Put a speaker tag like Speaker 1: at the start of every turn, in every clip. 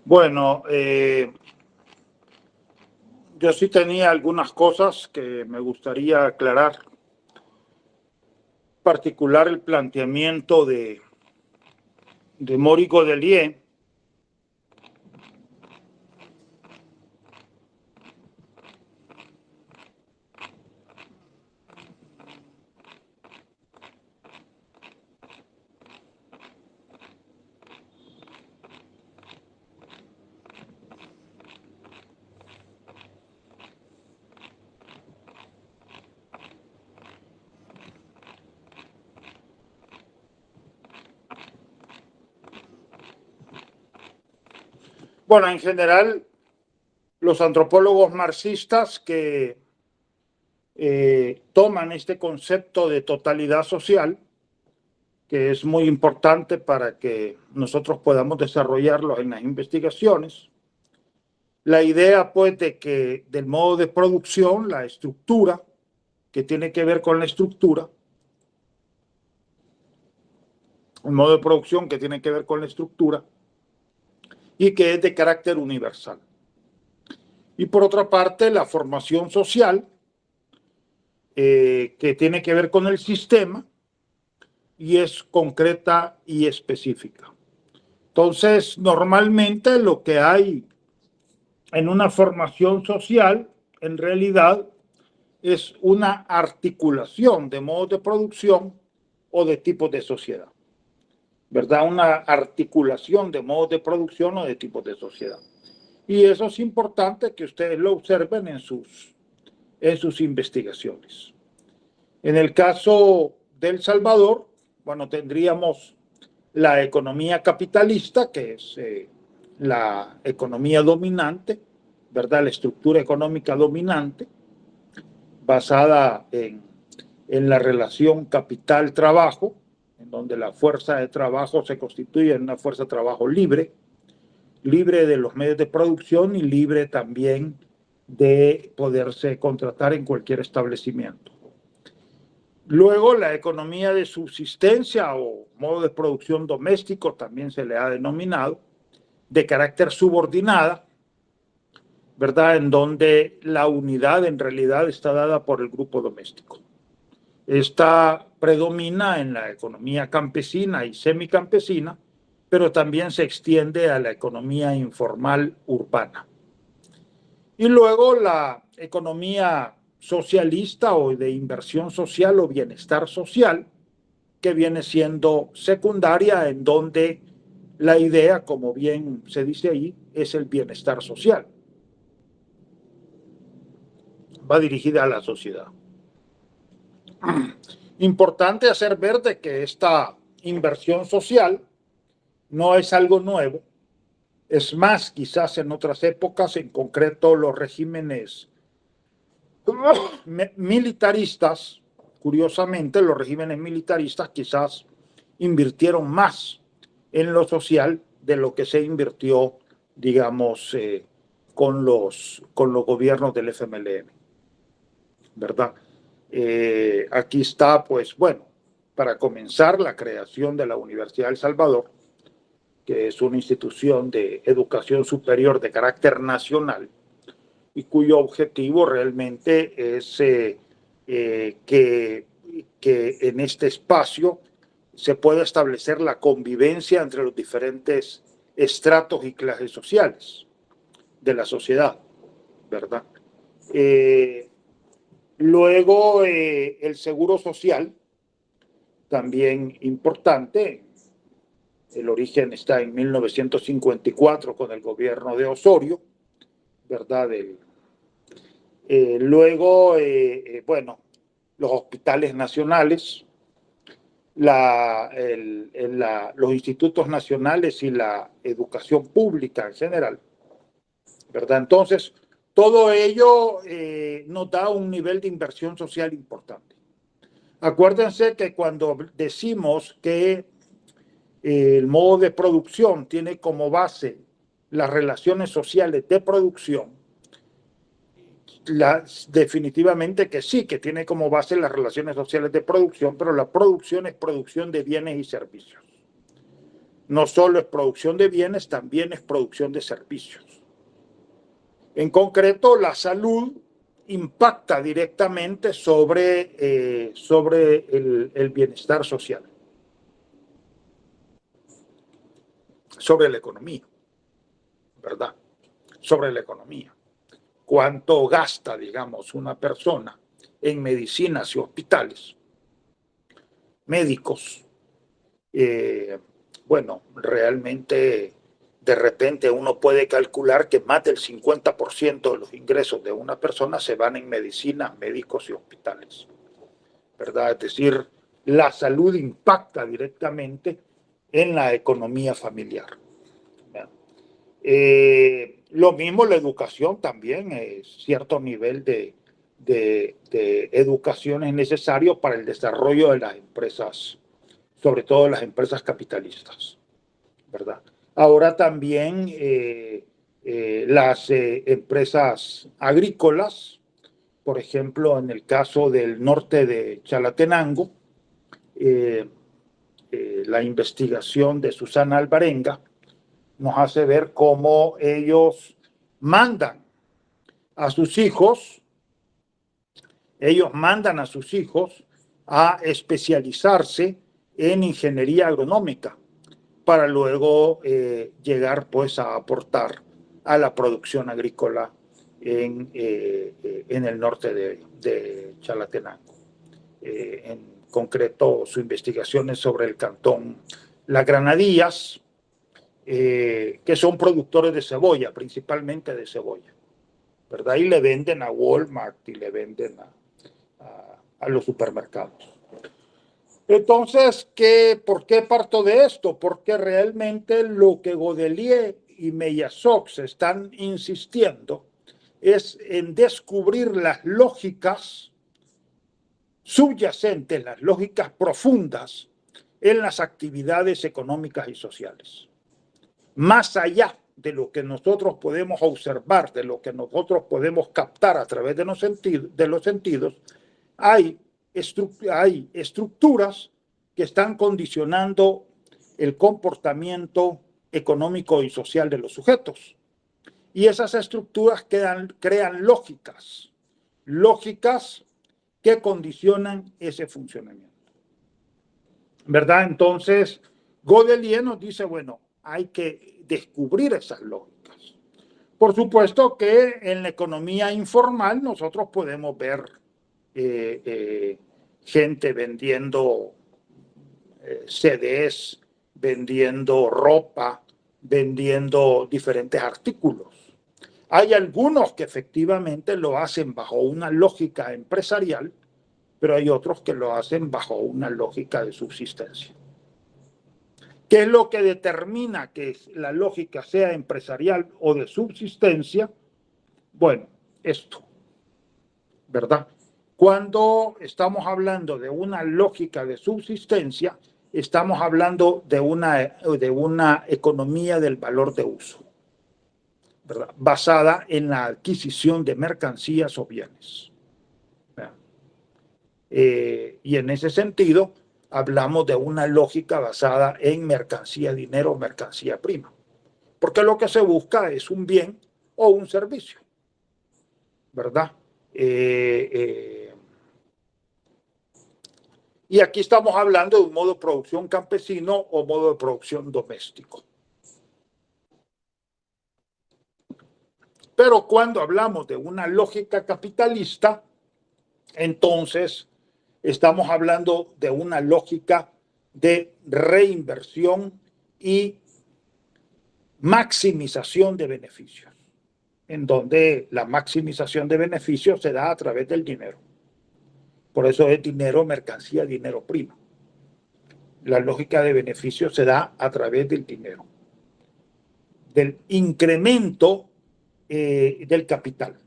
Speaker 1: Bueno, yo sí tenía algunas cosas que me gustaría aclarar, en particular el planteamiento de Maury Godelier. Bueno, en general, los antropólogos marxistas que toman este concepto de totalidad social, que es muy importante para que nosotros podamos desarrollarlo en las investigaciones. La idea, pues, de que del modo de producción, la estructura, que tiene que ver con la estructura, el modo de producción que tiene que ver con la estructura y que es de carácter universal. Y por otra parte, la formación social, que tiene que ver con el sistema y es concreta y específica. Entonces, normalmente lo que hay en una formación social, en realidad, es una articulación de modos de producción o de tipos de sociedad, ¿verdad? Una articulación de modos de producción o de tipos de sociedad. Y eso es importante que ustedes lo observen en sus investigaciones. En el caso de El Salvador, bueno, tendríamos la economía capitalista, que es la economía dominante, ¿verdad? La estructura económica dominante, basada en la relación capital-trabajo, en donde la fuerza de trabajo se constituye en una fuerza de trabajo libre, libre de los medios de producción y libre también de poderse contratar en cualquier establecimiento. Luego, la economía de subsistencia o modo de producción doméstico, también se le ha denominado, de carácter subordinada, ¿verdad? En donde la unidad en realidad está dada por el grupo doméstico. Esta predomina en la economía campesina y semicampesina, pero también se extiende a la economía informal urbana. Y luego la economía socialista o de inversión social o bienestar social, que viene siendo secundaria, en donde la idea, como bien se dice ahí, es el bienestar social. Va dirigida a la sociedad. Importante hacer ver de que esta inversión social no es algo nuevo. Es más, quizás en otras épocas, en concreto los regímenes militaristas, curiosamente, los regímenes militaristas quizás invirtieron más en lo social de lo que se invirtió, digamos, con los gobiernos del FMLN, ¿verdad? Aquí está, pues, bueno, para comenzar, la creación de la Universidad de El Salvador, que es una institución de educación superior de carácter nacional y cuyo objetivo realmente es que en este espacio se pueda establecer la convivencia entre los diferentes estratos y clases sociales de la sociedad, ¿verdad? Luego, el seguro social, también importante. El origen está en 1954 con el gobierno de Osorio, ¿verdad? Luego, bueno, los hospitales nacionales, los institutos nacionales y la educación pública en general, ¿verdad? Entonces, todo ello nos da un nivel de inversión social importante. Acuérdense que cuando decimos que el modo de producción tiene como base las relaciones sociales de producción, definitivamente que sí, que tiene como base las relaciones sociales de producción, pero la producción es producción de bienes y servicios. no solo es producción de bienes, también es producción de servicios. En concreto, la salud impacta directamente sobre el bienestar social, sobre la economía, ¿verdad? Sobre la economía. ¿Cuánto gasta, digamos, una persona en medicinas y hospitales, médicos? Bueno, realmente de repente uno puede calcular que más del 50% de los ingresos de una persona se van en medicinas, médicos y hospitales, ¿verdad? Es decir, la salud impacta directamente en la economía familiar. Lo mismo la educación también, cierto nivel de educación es necesario para el desarrollo de las empresas, sobre todo las empresas capitalistas, ¿verdad? Ahora también las empresas agrícolas, por ejemplo, en el caso del norte de Chalatenango, eh, la investigación de Susana Alvarenga nos hace ver cómo ellos mandan a sus hijos, a especializarse en ingeniería agronómica para luego llegar pues a aportar a la producción agrícola en el norte de Chalatenango. En concreto, su investigación es sobre el cantón Las Granadillas, que son productores de cebolla, principalmente de cebolla, ¿verdad? Y le venden a Walmart y le venden a los supermercados. Entonces, ¿por qué parto de esto? Porque realmente lo que Godelier y Meillassoux están insistiendo es en descubrir las lógicas subyacentes, las lógicas profundas en las actividades económicas y sociales. Más allá de lo que nosotros podemos observar, de lo que nosotros podemos captar a través de los sentidos, hay estructuras que están condicionando el comportamiento económico y social de los sujetos. Y esas estructuras crean lógicas que condicionan ese funcionamiento, ¿verdad? Entonces, Godelier nos dice, bueno, hay que descubrir esas lógicas. Por supuesto que en la economía informal nosotros podemos ver gente vendiendo CDs, vendiendo ropa, vendiendo diferentes artículos. Hay algunos que efectivamente lo hacen bajo una lógica empresarial, pero hay otros que lo hacen bajo una lógica de subsistencia. ¿Qué es lo que determina que la lógica sea empresarial o de subsistencia? Bueno, esto, ¿verdad? Cuando estamos hablando de una lógica de subsistencia, estamos hablando de una economía del valor de uso, ¿verdad? Basada en la adquisición de mercancías o bienes. Y en ese sentido, hablamos de una lógica basada en mercancía, dinero, mercancía prima. Porque lo que se busca es un bien o un servicio, ¿verdad? Y aquí estamos hablando de un modo de producción campesino o modo de producción doméstico. Pero cuando hablamos de una lógica capitalista, entonces estamos hablando de una lógica de reinversión y maximización de beneficios, en donde la maximización de beneficios se da a través del dinero. Por eso es dinero, mercancía, dinero prima. La lógica de beneficios se da a través del dinero, del incremento del capital,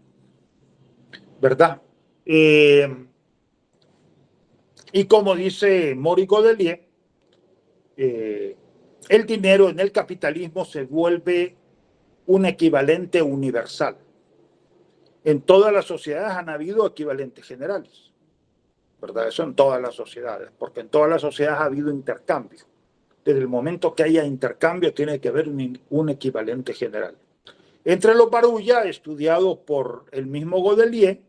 Speaker 1: ¿verdad? Y como dice Maurice Godelier, el dinero en el capitalismo se vuelve un equivalente universal. En todas las sociedades han habido equivalentes generales, ¿verdad? Eso en todas las sociedades, porque en todas las sociedades ha habido intercambio Desde el momento que haya intercambio, tiene que haber un equivalente general. Entre los Baruya, estudiado por el mismo Godelier,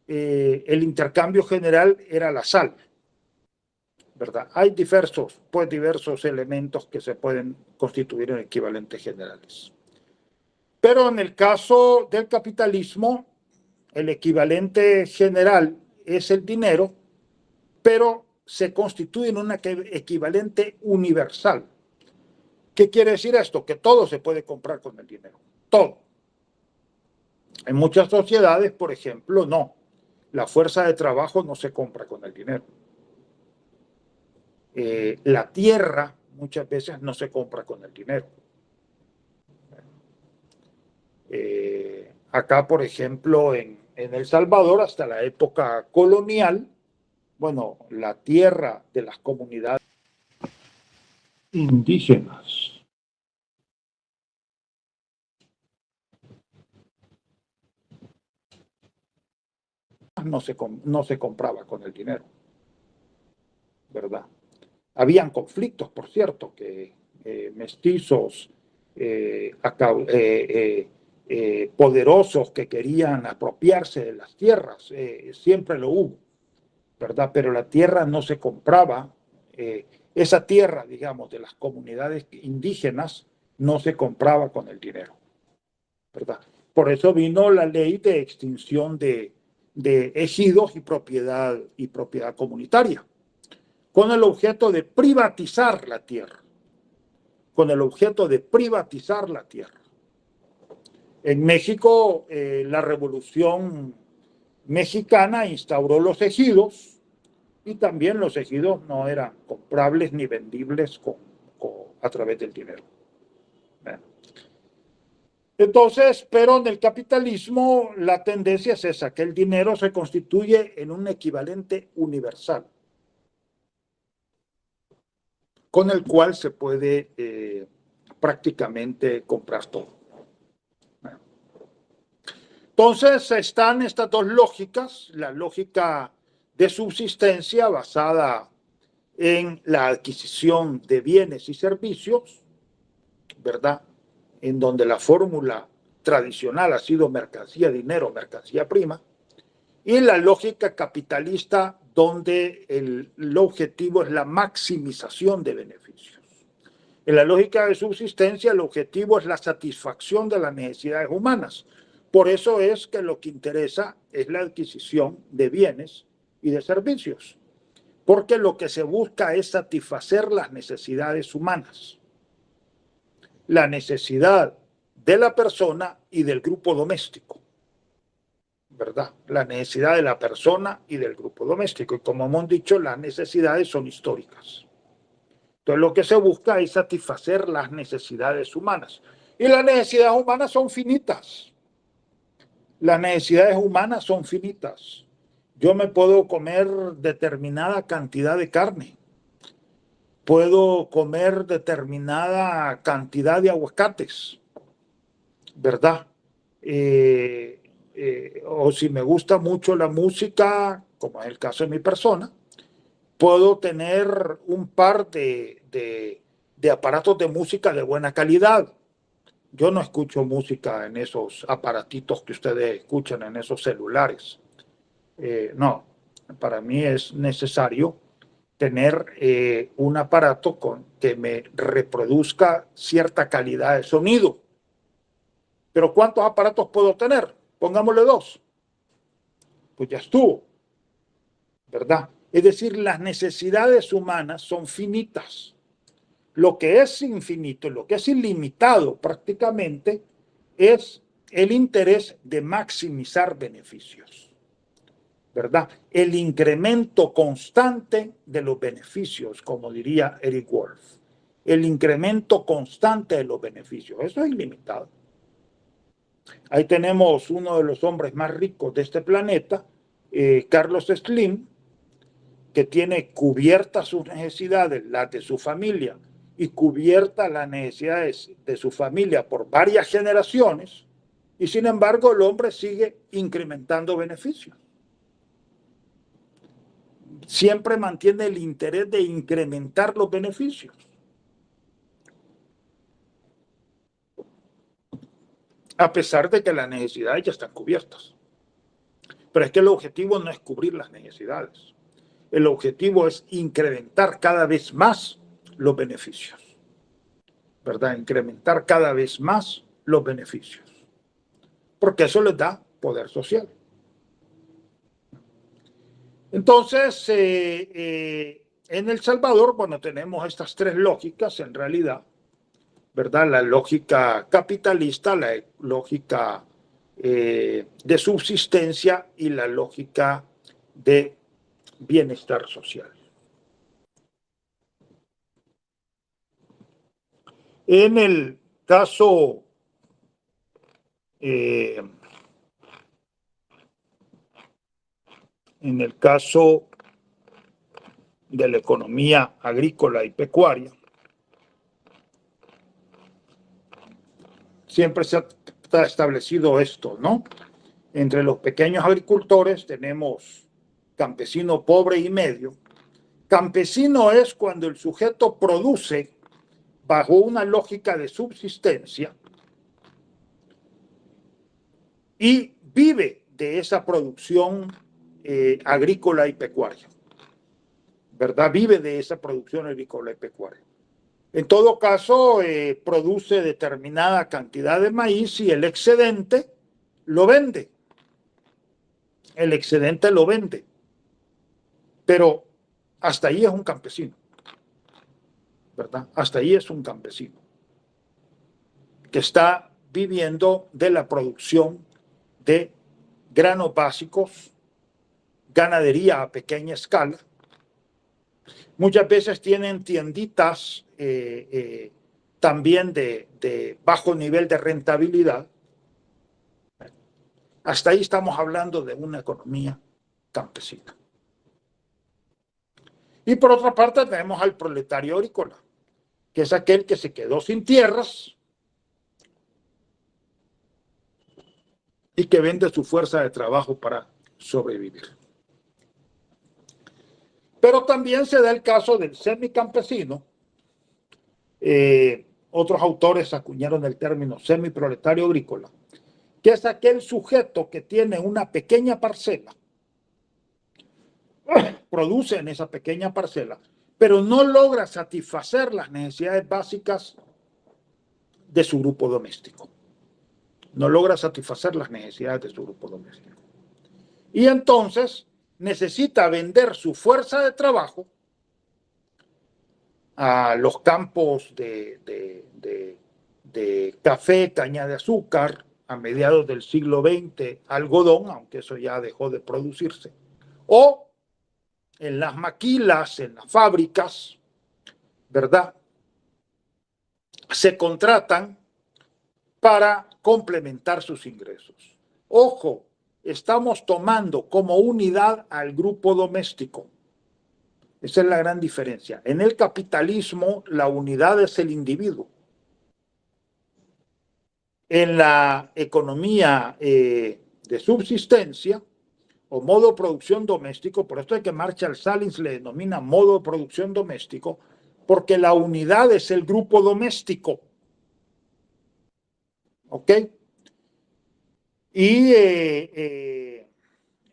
Speaker 1: el intercambio general era la sal, ¿verdad? Hay diversos elementos que se pueden constituir en equivalentes generales. Pero en el caso del capitalismo, el equivalente general es el dinero, pero se constituye en un equivalente universal. ¿Qué quiere decir esto? Que todo se puede comprar con el dinero, todo. En muchas sociedades, por ejemplo, no. La fuerza de trabajo no se compra con el dinero. La tierra muchas veces no se compra con el dinero. Acá, por ejemplo, en El Salvador, hasta la época colonial, bueno, la tierra de las comunidades indígenas no se compraba con el dinero, ¿verdad? Habían conflictos, por cierto, que mestizos poderosos que querían apropiarse de las tierras, siempre lo hubo, ¿verdad? Pero la tierra no se compraba, esa tierra, digamos, de las comunidades indígenas no se compraba con el dinero, ¿verdad? Por eso vino la ley de extinción de ejidos y propiedad comunitaria, con el objeto de privatizar la tierra, con el objeto de privatizar la tierra. En México, la Revolución Mexicana instauró los ejidos, y también los ejidos no eran comprables ni vendibles a través del dinero. Entonces, pero en el capitalismo la tendencia es esa, que el dinero se constituye en un equivalente universal, con el cual se puede prácticamente comprar todo. Entonces están estas dos lógicas, la lógica de subsistencia basada en la adquisición de bienes y servicios, ¿verdad? En donde la fórmula tradicional ha sido mercancía, dinero, mercancía prima, y la lógica capitalista donde el objetivo es la maximización de beneficios. En la lógica de subsistencia el objetivo es la satisfacción de las necesidades humanas. Por eso es que lo que interesa es la adquisición de bienes y de servicios, porque lo que se busca es satisfacer las necesidades humanas, la necesidad de la persona y del grupo doméstico, ¿verdad? La necesidad de la persona y del grupo doméstico. Y como hemos dicho, las necesidades son históricas. Entonces lo que se busca es satisfacer las necesidades humanas. Y las necesidades humanas son finitas. Las necesidades humanas son finitas. Yo me puedo comer determinada cantidad de carne. Puedo comer determinada cantidad de aguacates, ¿verdad? O si me gusta mucho la música, como es el caso de mi persona, puedo tener un par de aparatos de música de buena calidad. Yo no escucho música en esos aparatitos que ustedes escuchan en esos celulares. No, para mí es necesario tener un aparato que me reproduzca cierta calidad de sonido. Pero ¿cuántos aparatos puedo tener? Pongámosle 2. Pues ya estuvo, ¿verdad? Es decir, las necesidades humanas son finitas. Lo que es infinito, lo que es ilimitado prácticamente, es el interés de maximizar beneficios, ¿verdad? El incremento constante de los beneficios, como diría Eric Wolf. El incremento constante de los beneficios. Eso es ilimitado. Ahí tenemos uno de los hombres más ricos de este planeta, Carlos Slim, que tiene cubiertas sus necesidades, las de su familia, y cubiertas las necesidades de su familia por varias generaciones, y sin embargo el hombre sigue incrementando beneficios. Siempre mantiene el interés de incrementar los beneficios. a pesar de que las necesidades ya están cubiertas. Pero es que el objetivo no es cubrir las necesidades. El objetivo es incrementar cada vez más los beneficios, ¿verdad? Incrementar cada vez más los beneficios, porque eso les da poder social. Entonces, en El Salvador, bueno, tenemos estas tres lógicas en realidad, ¿verdad? La lógica capitalista, la lógica de subsistencia y la lógica de bienestar social. En el caso de la economía agrícola y pecuaria, siempre se ha establecido esto, ¿no? Entre los pequeños agricultores tenemos campesino pobre y medio. Campesino es cuando el sujeto produce bajo una lógica de subsistencia y vive de esa producción agrícola y pecuaria, ¿verdad? Vive de esa producción agrícola y pecuaria. En todo caso, produce determinada cantidad de maíz y el excedente lo vende. El excedente lo vende. Pero hasta ahí es un campesino, ¿verdad? Hasta ahí es un campesino que está viviendo de la producción de granos básicos, ganadería a pequeña escala. Muchas veces tienen tienditas también de bajo nivel de rentabilidad. Hasta ahí estamos hablando de una economía campesina. Y por otra parte tenemos al proletario agrícola, que es aquel que se quedó sin tierras y que vende su fuerza de trabajo para sobrevivir. Pero también se da el caso del semicampesino. Otros autores acuñaron el término semiproletario agrícola, que es aquel sujeto que tiene una pequeña parcela, produce en esa pequeña parcela, pero no logra satisfacer las necesidades básicas de su grupo doméstico. No logra satisfacer las necesidades de su grupo doméstico. Y entonces necesita vender su fuerza de trabajo a los campos de café, caña de azúcar, a mediados del siglo XX, algodón, aunque eso ya dejó de producirse, o en las maquilas, en las fábricas, ¿verdad? Se contratan para complementar sus ingresos. Ojo, estamos tomando como unidad al grupo doméstico. Esa es la gran diferencia. En el capitalismo, la unidad es el individuo. En la economía de subsistencia o modo de producción doméstico, por esto es que Marshall Salins le denomina modo de producción doméstico, porque la unidad es el grupo doméstico. ¿Ok? Y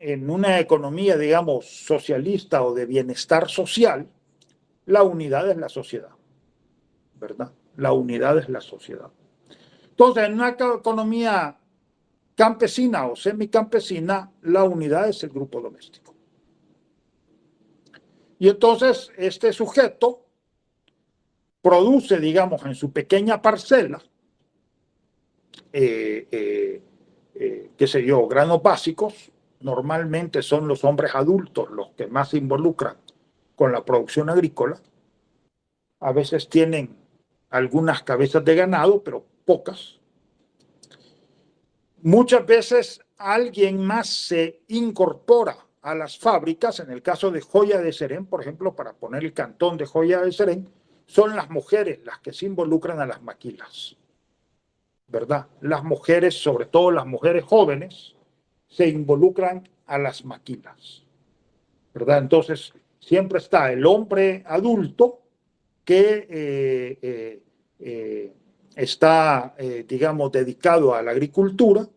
Speaker 1: en una economía, digamos, socialista o de bienestar social, la unidad es la sociedad, ¿verdad? La unidad es la sociedad. Entonces, en una economía campesina o semicampesina, la unidad es el grupo doméstico. Y entonces, este sujeto produce, digamos, en su pequeña parcela, qué sé yo, granos básicos. Normalmente son los hombres adultos los que más se involucran con la producción agrícola. A veces tienen algunas cabezas de ganado, pero pocas. Muchas veces alguien más se incorpora a las fábricas. En el caso de Joya de Serén, por ejemplo, para poner el cantón de Joya de Serén, son las mujeres las que se involucran a las maquilas, ¿verdad? Las mujeres, sobre todo las mujeres jóvenes, se involucran a las maquilas, ¿verdad? Entonces, siempre está el hombre adulto que está, digamos, dedicado a la agricultura.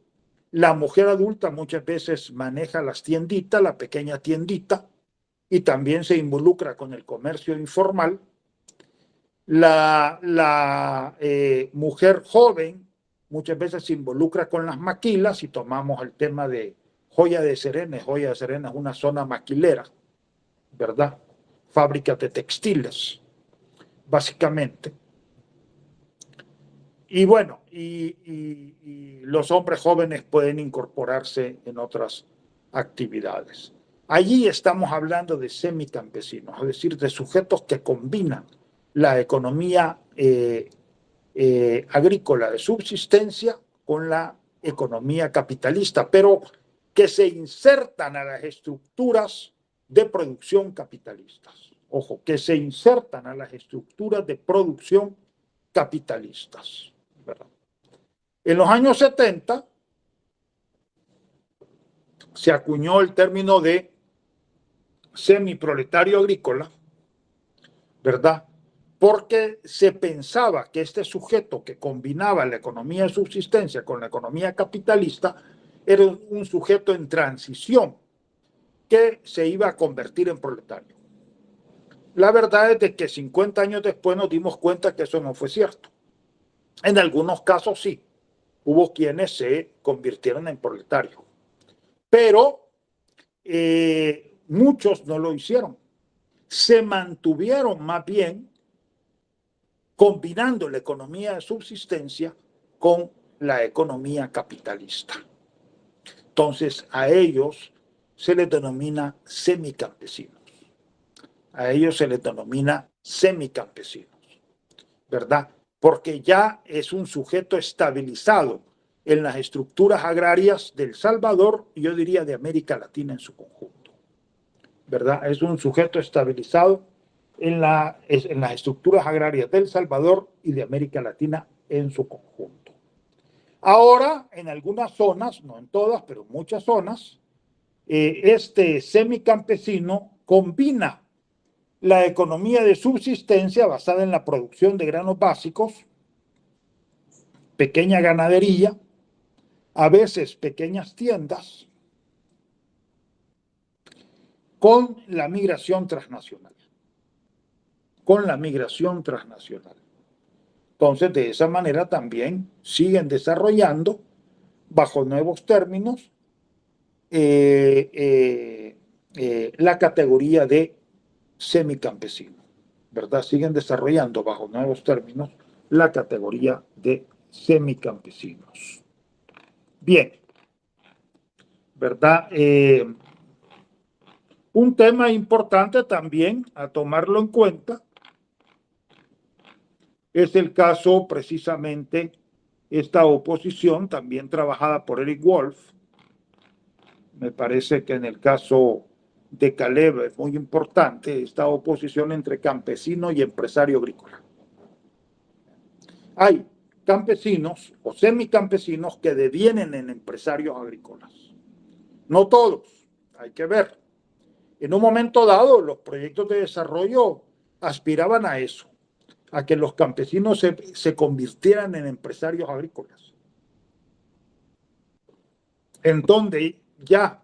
Speaker 1: La mujer adulta muchas veces maneja las tienditas, la pequeña tiendita, y también se involucra con el comercio informal. La mujer joven muchas veces se involucra con las maquilas. Si tomamos el tema de Joya de Serena es una zona maquilera, ¿verdad? Fábricas de textiles, básicamente. Y bueno, y los hombres jóvenes pueden incorporarse en otras actividades. Allí estamos hablando de semicampesinos, es decir, de sujetos que combinan la economía agrícola de subsistencia con la economía capitalista, pero que se insertan a las estructuras de producción capitalistas. Ojo, que se insertan a las estructuras de producción capitalistas, ¿verdad? En los años 70 se acuñó el término de semiproletario agrícola, ¿verdad? Porque se pensaba que este sujeto que combinaba la economía de subsistencia con la economía capitalista era un sujeto en transición que se iba a convertir en proletario. La verdad es de que 50 años después nos dimos cuenta que eso no fue cierto. En algunos casos sí, hubo quienes se convirtieron en proletarios, pero muchos no lo hicieron. Se mantuvieron más bien combinando la economía de subsistencia con la economía capitalista. Entonces, a ellos se les denomina semicampesinos. A ellos se les denomina semicampesinos, ¿verdad? Porque ya es un sujeto estabilizado en las estructuras agrarias de El Salvador y yo diría de América Latina en su conjunto, ¿verdad? Es un sujeto estabilizado en las estructuras agrarias de El Salvador y de América Latina en su conjunto. Ahora, en algunas zonas, no en todas, pero en muchas zonas, este semicampesino combina la economía de subsistencia basada en la producción de granos básicos, pequeña ganadería, a veces pequeñas tiendas, con la migración transnacional. Con la migración transnacional. Entonces, de esa manera también siguen desarrollando, bajo nuevos términos, la categoría de semicampesino, ¿verdad? Siguen desarrollando, bajo nuevos términos, la categoría de semicampesinos. Bien, ¿verdad? Un tema importante también a tomarlo en cuenta es el caso precisamente esta oposición también trabajada por Eric Wolf. Me parece que en el caso de Caleb es muy importante esta oposición entre campesino y empresario agrícola. Hay campesinos o semicampesinos que devienen en empresarios agrícolas. No todos, hay que ver. En un momento dado, los proyectos de desarrollo aspiraban a eso, a que los campesinos se convirtieran en empresarios agrícolas, en donde ya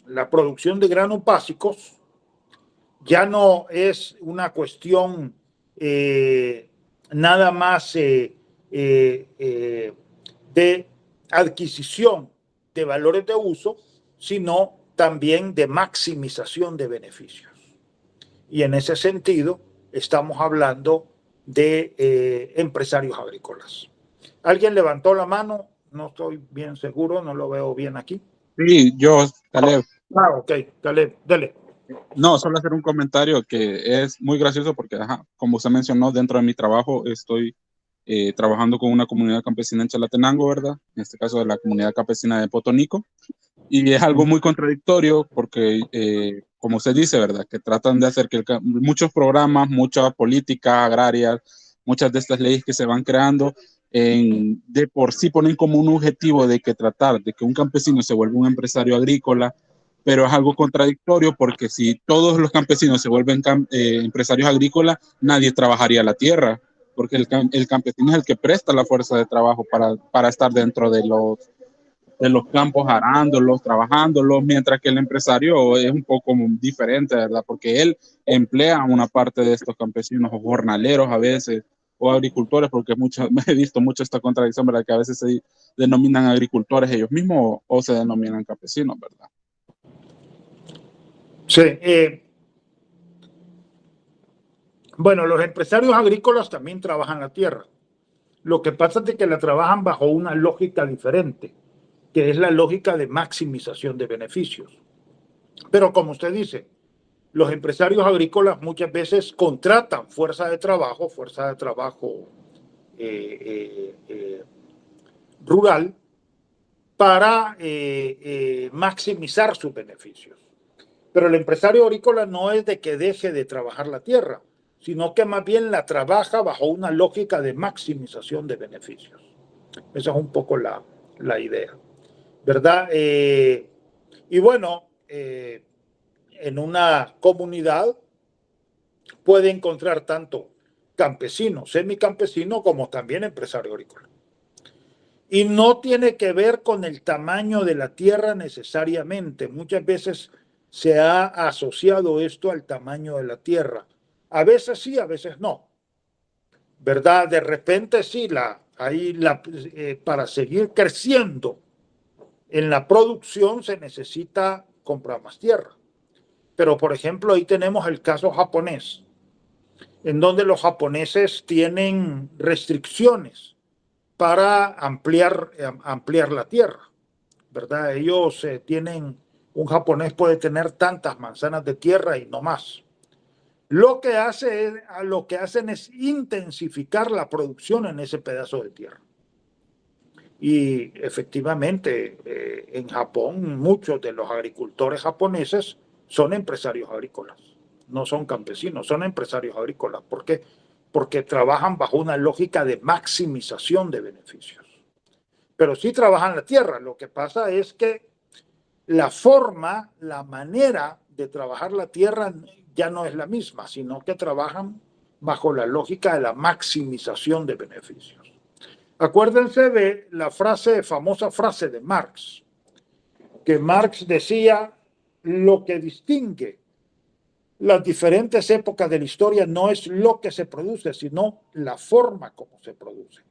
Speaker 1: la producción de granos básicos ya no es una cuestión nada más de adquisición de valores de uso, sino también de maximización de beneficios. Y en ese sentido estamos hablando de empresarios agrícolas. ¿Alguien levantó la mano? No estoy bien seguro, no lo veo bien aquí.
Speaker 2: Sí, yo, Caleb.
Speaker 1: Ok, Caleb, dale.
Speaker 2: No, solo hacer un comentario que es muy gracioso porque, como usted mencionó, dentro de mi trabajo estoy trabajando con una comunidad campesina en Chalatenango, ¿verdad? En este caso de la comunidad campesina de Potonico. Y es algo muy contradictorio porque, como usted dice, ¿verdad? Que tratan de hacer que muchos programas, muchas políticas agrarias, muchas de estas leyes que se van creando, de por sí ponen como un objetivo de que tratar de que un campesino se vuelva un empresario agrícola, pero es algo contradictorio porque si todos los campesinos se vuelven empresarios agrícolas, nadie trabajaría la tierra. porque el campesino es el que presta la fuerza de trabajo para estar dentro de los campos arándolos, trabajándolos, mientras que el empresario es un poco diferente, ¿verdad? Porque él emplea una parte de estos campesinos o jornaleros a veces, o agricultores, porque he visto mucho esta contradicción, ¿verdad? Que a veces se denominan agricultores ellos mismos o se denominan campesinos, ¿verdad?
Speaker 1: Sí. Bueno, los empresarios agrícolas también trabajan la tierra. Lo que pasa es que la trabajan bajo una lógica diferente, que es la lógica de maximización de beneficios. Pero como usted dice, los empresarios agrícolas muchas veces contratan fuerza de trabajo rural para maximizar sus beneficios. Pero el empresario agrícola no es de que deje de trabajar la tierra, sino que más bien la trabaja bajo una lógica de maximización de beneficios. Esa es un poco la idea, ¿verdad? Y bueno, en una comunidad puede encontrar tanto campesino, semicampesino, como también empresario agrícola. Y no tiene que ver con el tamaño de la tierra necesariamente. Muchas veces se ha asociado esto al tamaño de la tierra. A veces sí, a veces no. ¿Verdad? De repente sí, para seguir creciendo en la producción se necesita comprar más tierra. Pero, por ejemplo, ahí tenemos el caso japonés, en donde los japoneses tienen restricciones para ampliar la tierra, ¿verdad? Ellos un japonés puede tener tantas manzanas de tierra y no más. Lo que hacen es intensificar la producción en ese pedazo de tierra. Y efectivamente, en Japón, muchos de los agricultores japoneses son empresarios agrícolas, no son campesinos, son empresarios agrícolas. ¿Por qué? Porque trabajan bajo una lógica de maximización de beneficios. Pero sí trabajan la tierra. Lo que pasa es que la manera de trabajar la tierra ya no es la misma, sino que trabajan bajo la lógica de la maximización de beneficios. Acuérdense de la famosa frase de Marx, que Marx decía: lo que distingue las diferentes épocas de la historia no es lo que se produce, sino la forma como se produce.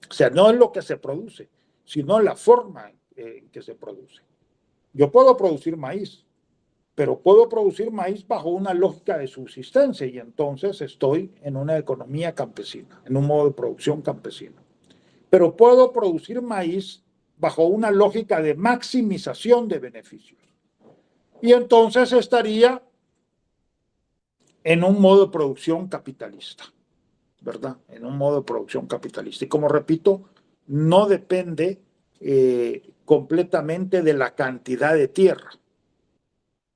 Speaker 1: O sea, no es lo que se produce, sino la forma en que se produce. Yo puedo producir maíz, pero puedo producir maíz bajo una lógica de subsistencia, y entonces estoy en una economía campesina, en un modo de producción campesino. Pero puedo producir maíz bajo una lógica de maximización de beneficios, y entonces estaría en un modo de producción capitalista, ¿verdad? En un modo de producción capitalista. Y como repito, no depende completamente de la cantidad de tierra,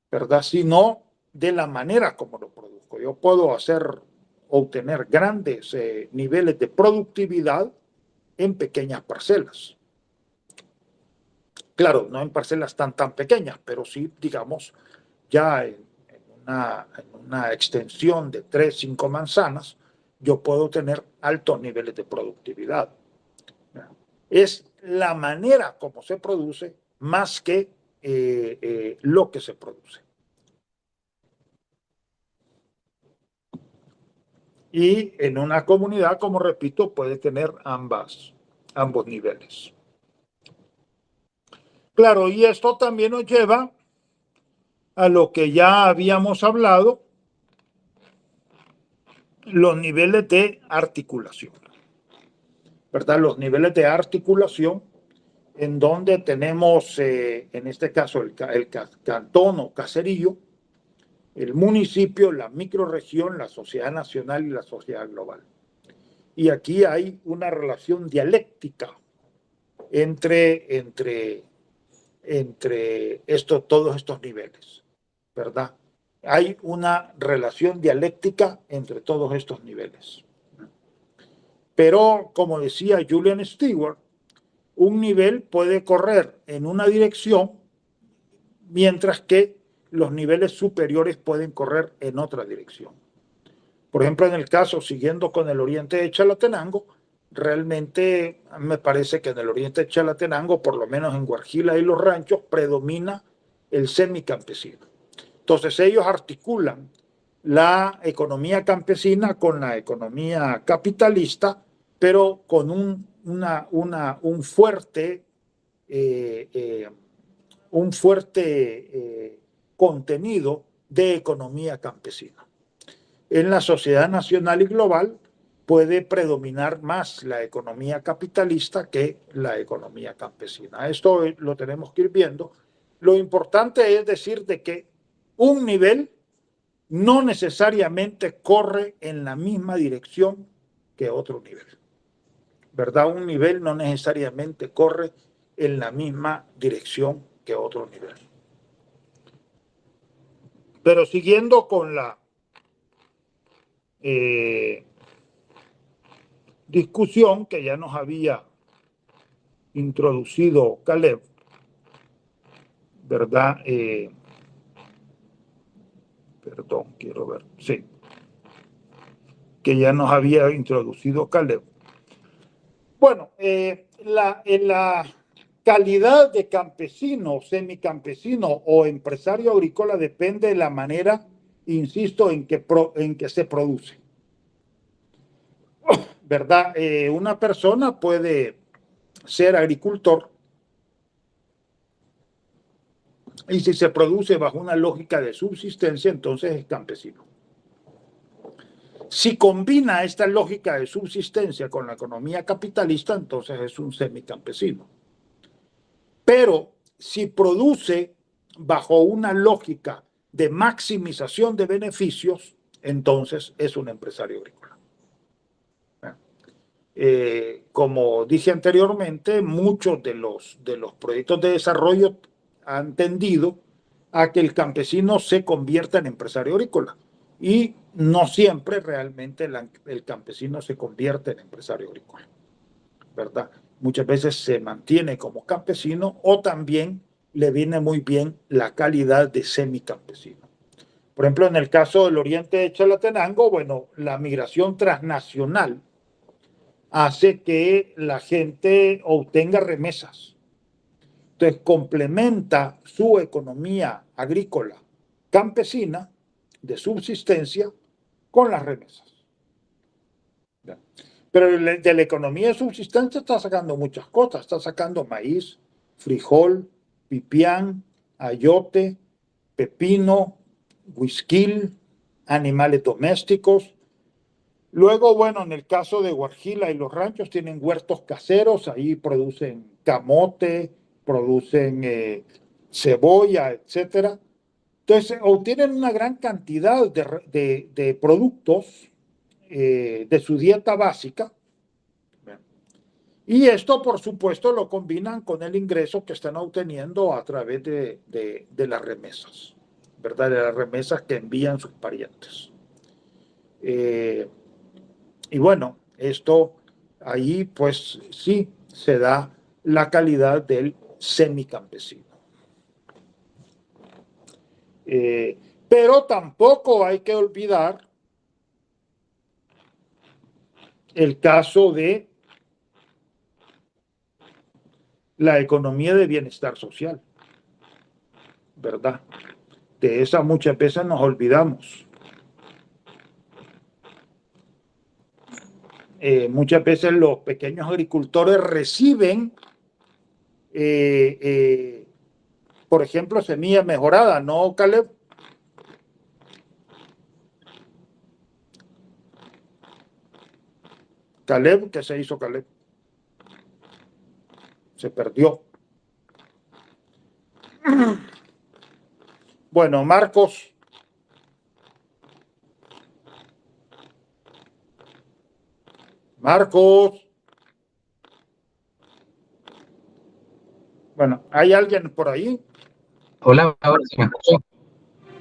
Speaker 1: ¿verdad? Sino de la manera como lo produzco. Yo puedo obtener grandes niveles de productividad en pequeñas parcelas. Claro, no en parcelas tan pequeñas, pero sí, digamos, ya en una extensión de 3, 5 manzanas, yo puedo tener altos niveles de productividad. Es la manera como se produce más que lo que se produce. Y en una comunidad, como repito, puede tener ambos niveles. Claro, y esto también nos lleva a lo que ya habíamos hablado, los niveles de articulación, ¿verdad? Los niveles de articulación en donde tenemos, en este caso, el cantón o caserío, el municipio, la microrregión, la sociedad nacional y la sociedad global. Y aquí hay una relación dialéctica entre todos estos niveles, ¿verdad? Hay una relación dialéctica entre todos estos niveles. Pero, como decía Julian Stewart, un nivel puede correr en una dirección, mientras que los niveles superiores pueden correr en otra dirección. Por ejemplo, en el caso, siguiendo con el oriente de Chalatenango, realmente me parece que en el oriente de Chalatenango, por lo menos en Guarjila y Los Ranchos, predomina el semicampesino. Entonces ellos articulan la economía campesina con la economía capitalista, pero con un fuerte, contenido de economía campesina. En la sociedad nacional y global puede predominar más la economía capitalista que la economía campesina. Esto lo tenemos que ir viendo. Lo importante es decir de que un nivel no necesariamente corre en la misma dirección que otro nivel, ¿verdad? Un nivel no necesariamente corre en la misma dirección que otro nivel. Pero siguiendo con la discusión que ya nos había introducido Caleb, ¿verdad? Perdón, quiero ver, sí, que ya nos había introducido Caleb. Bueno, la calidad de campesino, semicampesino o empresario agrícola depende de la manera, insisto, en que se produce. ¿Verdad? Una persona puede ser agricultor y si se produce bajo una lógica de subsistencia, entonces es campesino. Si combina esta lógica de subsistencia con la economía capitalista, entonces es un semicampesino. Pero si produce bajo una lógica de maximización de beneficios, entonces es un empresario agrícola. Como dije anteriormente, muchos de los proyectos de desarrollo han tendido a que el campesino se convierta en empresario agrícola. Y no siempre realmente el campesino se convierte en empresario agrícola, ¿verdad? Muchas veces se mantiene como campesino o también le viene muy bien la calidad de semicampesino. Por ejemplo, en el caso del oriente de Chalatenango, bueno, la migración transnacional hace que la gente obtenga remesas. Entonces, complementa su economía agrícola campesina de subsistencia con las remesas. Pero de la economía de subsistencia está sacando muchas cosas. Está sacando maíz, frijol, pipián, ayote, pepino, huisquil, animales domésticos. Luego, bueno, en el caso de Guarjila y Los Ranchos tienen huertos caseros, ahí producen camote, producen cebolla, etcétera. Entonces, obtienen una gran cantidad de productos de su dieta básica. Y esto, por supuesto, lo combinan con el ingreso que están obteniendo a través de las remesas, ¿verdad? De las remesas que envían sus parientes. Y bueno, esto ahí pues sí se da la calidad del semicampesino. Pero tampoco hay que olvidar el caso de la economía de bienestar social, ¿verdad? De esa muchas veces nos olvidamos. Muchas veces los pequeños agricultores reciben, por ejemplo, semilla mejorada, ¿no, Caleb? Caleb, ¿qué se hizo Caleb? Se perdió. Bueno, Marcos. Marcos. Bueno, ¿hay alguien por ahí?
Speaker 3: Hola, ahora se me escucha.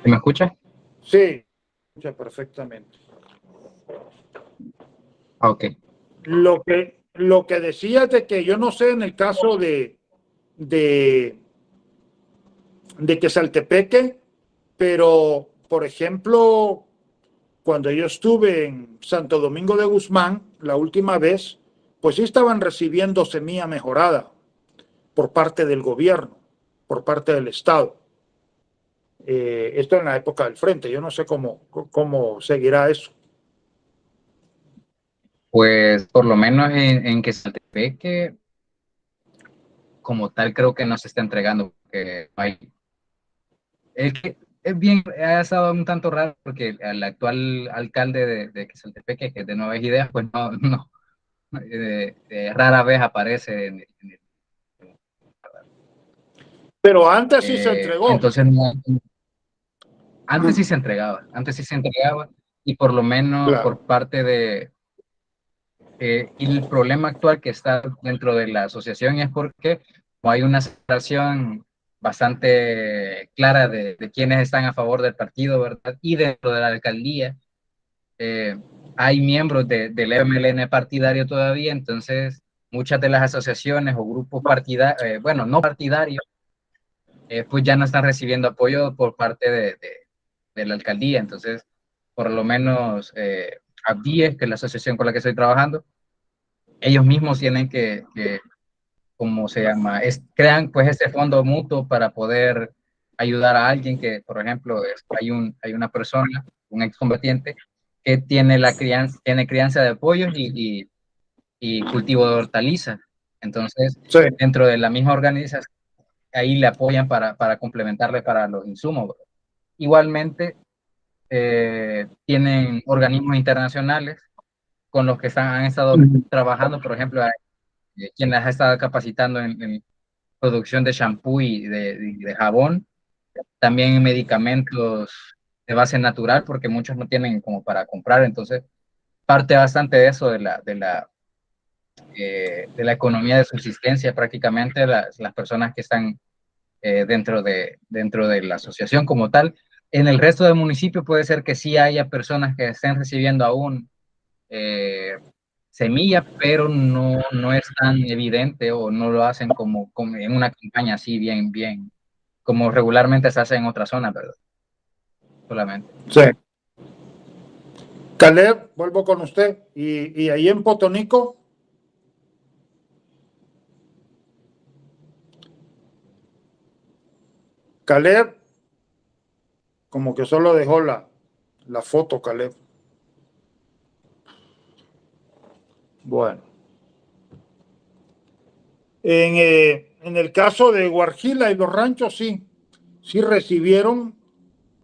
Speaker 3: ¿Se me escucha?
Speaker 1: Sí, escucha perfectamente.
Speaker 3: Ok.
Speaker 1: Lo que decías de que yo no sé en el caso de Quesaltepeque, pero por ejemplo, cuando yo estuve en Santo Domingo de Guzmán, la última vez, pues sí estaban recibiendo semilla mejorada por parte del gobierno, por parte del Estado. Esto en la época del Frente. Yo no sé cómo seguirá eso.
Speaker 3: Pues por lo menos en Quesaltepeque, como tal, creo que no se está entregando, porque no hay. Es que es bien, ha estado un tanto raro porque el actual alcalde de Quesaltepeque, que es de Nuevas Ideas, pues no, rara vez aparece
Speaker 1: Pero antes sí se entregó.
Speaker 3: entonces no, antes sí se entregaba, y por lo menos
Speaker 1: Claro.
Speaker 3: por parte de, y el problema actual que está dentro de la asociación es porque no hay una separación bastante clara de quienes están a favor del partido, ¿verdad? Y dentro de la alcaldía hay miembros del MLN partidario todavía, entonces muchas de las asociaciones o grupos partidarios, bueno, no partidarios, pues ya no están recibiendo apoyo por parte de la alcaldía, entonces por lo menos ABDIES, que es la asociación con la que estoy trabajando, ellos mismos tienen ¿cómo se llama? Crean pues este fondo mutuo para poder ayudar a alguien que, por ejemplo, hay una persona, un excombatiente, que tiene crianza de pollos y cultivo de hortalizas. Entonces,
Speaker 1: Sí.
Speaker 3: dentro de la misma organización, ahí le apoyan para complementarle para los insumos. Igualmente, tienen organismos internacionales con los que han estado trabajando, por ejemplo, quien las ha estado capacitando en producción de shampoo y de jabón, también en medicamentos de base natural, porque muchos no tienen como para comprar, entonces parte bastante de eso de la economía de subsistencia prácticamente las personas que están dentro de la asociación como tal. En el resto del municipio puede ser que sí haya personas que estén recibiendo aún eh, semilla, pero no es tan evidente o no lo hacen como en una campaña así bien, como regularmente se hace en otras zonas, ¿verdad? Solamente.
Speaker 1: Sí. Caleb, vuelvo con usted. ¿Y ahí en Potonico? Caleb, como que solo dejó la foto, Caleb. Bueno. En el caso de Guarjila y los ranchos, sí recibieron.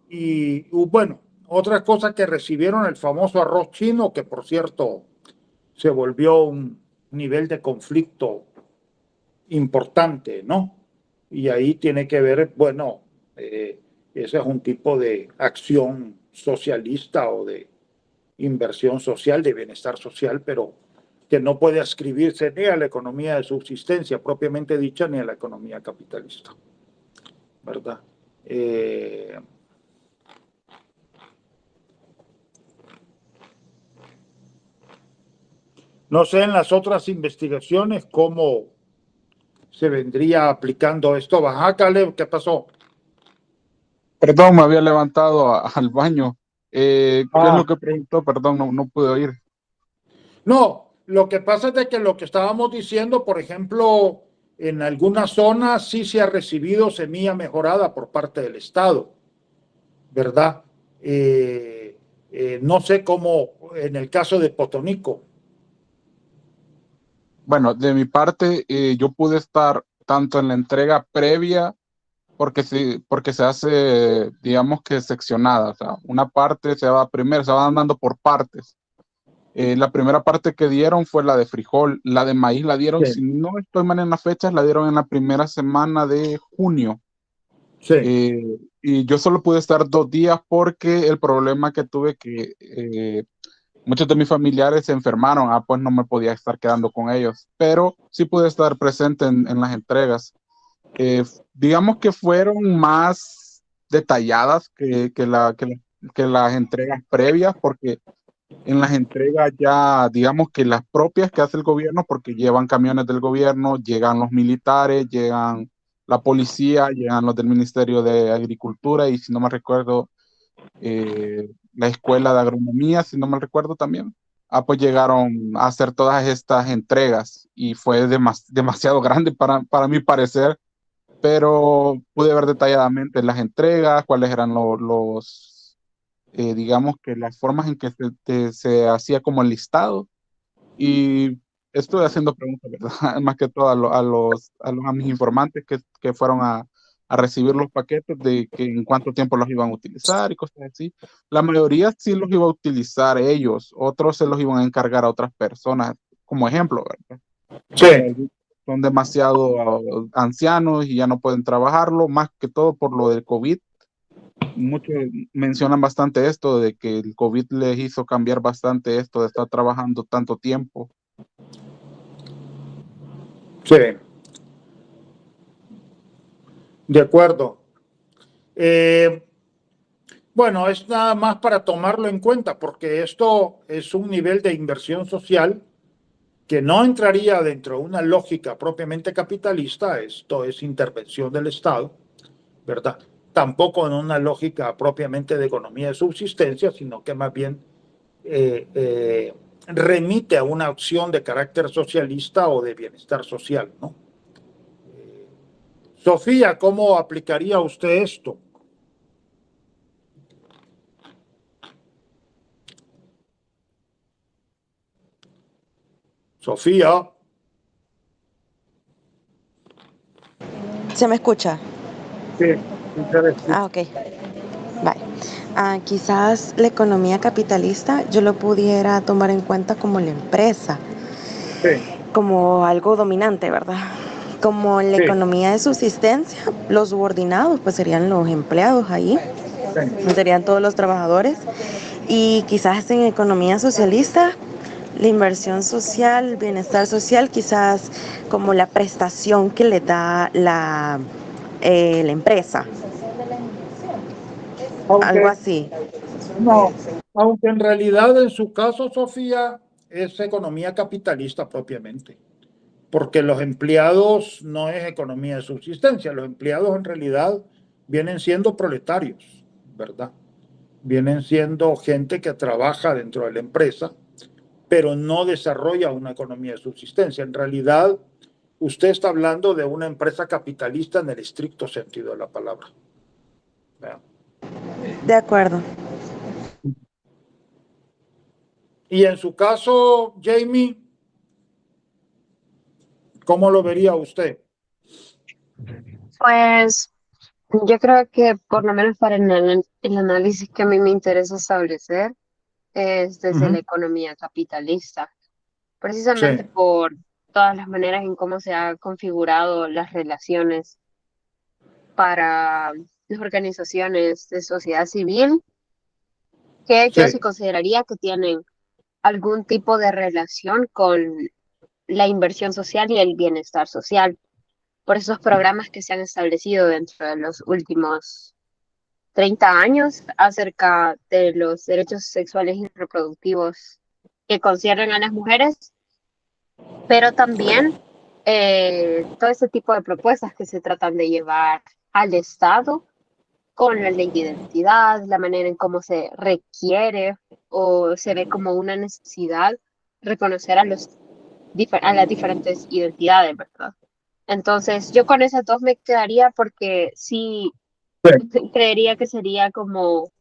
Speaker 1: Y bueno, otra cosa que recibieron, el famoso arroz chino, que por cierto se volvió un nivel de conflicto importante, ¿no? Y ahí tiene que ver, bueno, ese es un tipo de acción socialista o de inversión social, de bienestar social, pero que no puede ascribirse ni a la economía de subsistencia propiamente dicha, ni a la economía capitalista, ¿verdad? No sé en las otras investigaciones cómo se vendría aplicando esto. Baja, Caleb, ¿qué pasó?
Speaker 2: Perdón, me había levantado al baño. ¿Qué es lo
Speaker 1: Ah,
Speaker 2: que preguntó? Perdón, no pude oír.
Speaker 1: no, lo que pasa es de que lo que estábamos diciendo, por ejemplo, en algunas zonas sí se ha recibido semilla mejorada por parte del Estado, ¿verdad? No sé cómo en el caso de Potonico.
Speaker 2: Bueno, de mi parte, yo pude estar tanto en la entrega previa, porque se hace, digamos que seccionada, o sea, una parte se va primero, se van dando por partes. La primera parte que dieron fue la de frijol, la de maíz la dieron,
Speaker 1: Sí,
Speaker 2: si no estoy mal en las fechas, la dieron en la primera semana de junio.
Speaker 1: sí,
Speaker 2: Eh, y yo solo pude estar 2 días porque el problema que tuve que muchos de mis familiares se enfermaron, pues no me podía estar quedando con ellos, pero sí pude estar presente en las entregas. Eh, digamos que fueron más detalladas que las entregas previas, porque en las entregas ya, digamos que las propias que hace el gobierno, porque llevan camiones del gobierno, llegan los militares, llegan la policía, llegan los del Ministerio de Agricultura y si no me recuerdo, la escuela de agronomía, si no mal recuerdo también, pues llegaron a hacer todas estas entregas y fue demasiado grande para mi parecer, pero pude ver detalladamente las entregas, cuáles eran digamos que las formas en que se hacía como el listado y estuve haciendo preguntas, ¿verdad? Más que todo a mis informantes que fueron a recibir los paquetes de que en cuánto tiempo los iban a utilizar y cosas así. La mayoría sí los iba a utilizar ellos, otros se los iban a encargar a otras personas, como ejemplo, ¿verdad?
Speaker 1: Sí,
Speaker 2: Son demasiado ancianos y ya no pueden trabajarlo, más que todo por lo del COVID. Muchos mencionan bastante esto de que el COVID les hizo cambiar bastante esto de estar trabajando tanto tiempo.
Speaker 1: sí, de acuerdo. Bueno, es nada más para tomarlo en cuenta, porque esto es un nivel de inversión social que no entraría dentro de una lógica propiamente capitalista, esto es intervención del Estado, ¿verdad? Tampoco en una lógica propiamente de economía de subsistencia, sino que más bien remite a una acción de carácter socialista o de bienestar social, ¿no? Sofía, ¿cómo aplicaría usted esto? Sofía.
Speaker 4: ¿Se me escucha?
Speaker 1: Sí, interesante.
Speaker 4: Ah, ok. Vale. Quizás la economía capitalista yo lo pudiera tomar en cuenta como la empresa,
Speaker 1: Sí,
Speaker 4: como algo dominante, ¿verdad? Como en la
Speaker 1: sí,
Speaker 4: economía de subsistencia, los subordinados pues serían los empleados ahí,
Speaker 1: sí.
Speaker 4: serían todos los trabajadores. Y quizás en economía socialista, la inversión social, el bienestar social, quizás como la prestación que le da la empresa, algo
Speaker 1: Aunque
Speaker 4: así.
Speaker 1: no, aunque en realidad en su caso, Sofía, es economía capitalista propiamente, porque los empleados no es economía de subsistencia, los empleados en realidad vienen siendo proletarios, ¿verdad? Vienen siendo gente que trabaja dentro de la empresa, pero no desarrolla una economía de subsistencia. En realidad, usted está hablando de una empresa capitalista en el estricto sentido de la palabra. ¿Verdad?
Speaker 4: De acuerdo.
Speaker 1: Y en su caso, Jamie, ¿cómo lo vería usted?
Speaker 5: Pues yo creo que por lo menos para el análisis que a mí me interesa establecer es desde la
Speaker 1: Ujú.
Speaker 5: economía capitalista,
Speaker 1: Sí,
Speaker 5: precisamente por todas las maneras en cómo se han configurado las relaciones para las organizaciones de sociedad civil, que
Speaker 1: sí,
Speaker 5: yo sí consideraría que tienen algún tipo de relación con la inversión social y el bienestar social, por esos programas que se han establecido dentro de los últimos 30 años acerca de los derechos sexuales y reproductivos que conciernen a las mujeres, pero también todo este tipo de propuestas que se tratan de llevar al Estado con la ley de identidad, la manera en cómo se requiere o se ve como una necesidad reconocer a las diferentes identidades, ¿verdad? Entonces, yo con esas dos me quedaría porque sí
Speaker 1: sí.
Speaker 5: creería que sería como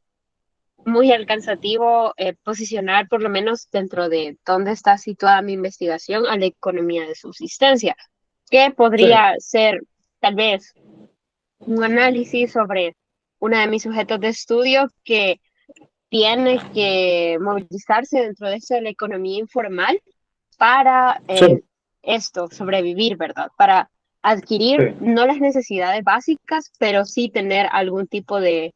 Speaker 5: muy alcanzativo posicionar, por lo menos dentro de dónde está situada mi investigación, a la economía de subsistencia, que
Speaker 1: Sí.
Speaker 5: podría ser tal vez un análisis sobre uno de mis sujetos de estudio que tiene que movilizarse dentro de esto de la economía informal para
Speaker 1: Sí,
Speaker 5: esto, sobrevivir, ¿verdad? Para adquirir
Speaker 1: sí.
Speaker 5: no las necesidades básicas, pero sí tener algún tipo de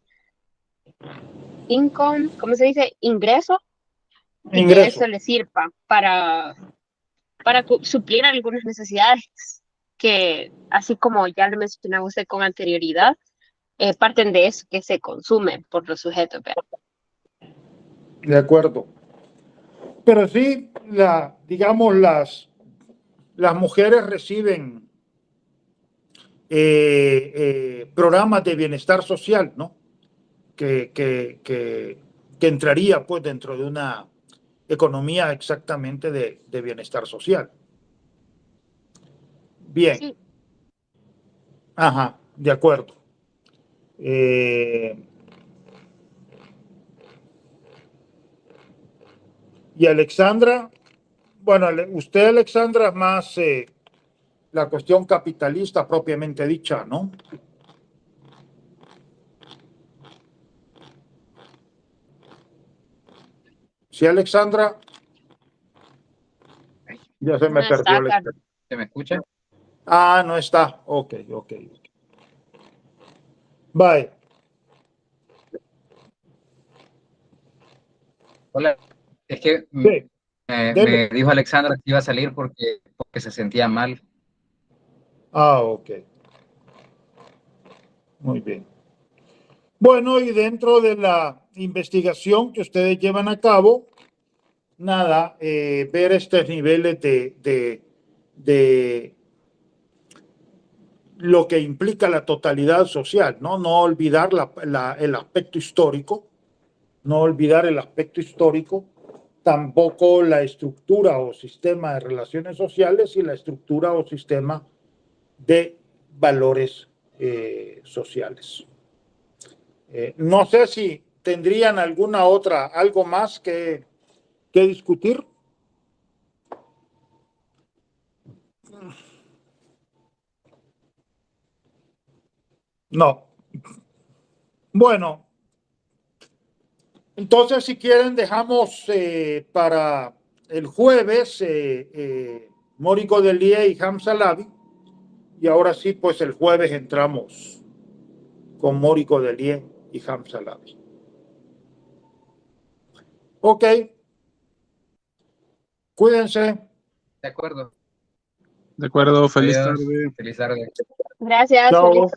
Speaker 5: income, ¿cómo se dice? Ingreso, y que
Speaker 1: Ingreso.
Speaker 5: eso le sirva para suplir algunas necesidades que, así como ya lo mencionaba usted con anterioridad, parten de eso que se consume por los sujetos, ¿verdad?
Speaker 1: De acuerdo. Pero sí, digamos, las mujeres reciben programas de bienestar social, ¿no? que entraría pues dentro de una economía exactamente de bienestar social. Bien.
Speaker 5: Sí.
Speaker 1: Ajá, de acuerdo. Y Alexandra, bueno, usted, Alexandra, es más la cuestión capitalista propiamente dicha, ¿no? Sí, Alexandra, ya se me
Speaker 5: No
Speaker 1: perdió
Speaker 5: está,
Speaker 1: Alexandra.
Speaker 5: Carlos.
Speaker 3: ¿Se me escucha?
Speaker 1: Ah, no está. Ok. Bye.
Speaker 3: Hola. Es que
Speaker 1: Sí,
Speaker 3: me
Speaker 1: dele.
Speaker 3: dijo Alexandra que iba a salir porque se sentía mal.
Speaker 1: Ah, ok. Muy bien. Bueno, y dentro de la investigación que ustedes llevan a cabo, nada, ver estos niveles de lo que implica la totalidad social, ¿no? No olvidar el aspecto histórico, no olvidar el aspecto histórico, tampoco la estructura o sistema de relaciones sociales y la estructura o sistema de valores sociales. No sé si tendrían algo más que discutir. No. Bueno, entonces si quieren dejamos para el jueves Mórico Delie y Hamza Lavi, y ahora sí, pues el jueves entramos con Mórico Delie y Hamza Lavi. Ok, cuídense.
Speaker 3: De acuerdo.
Speaker 2: De acuerdo, feliz
Speaker 3: Adiós.
Speaker 2: tarde.
Speaker 3: Feliz tarde.
Speaker 5: Gracias,
Speaker 1: Chao.
Speaker 5: feliz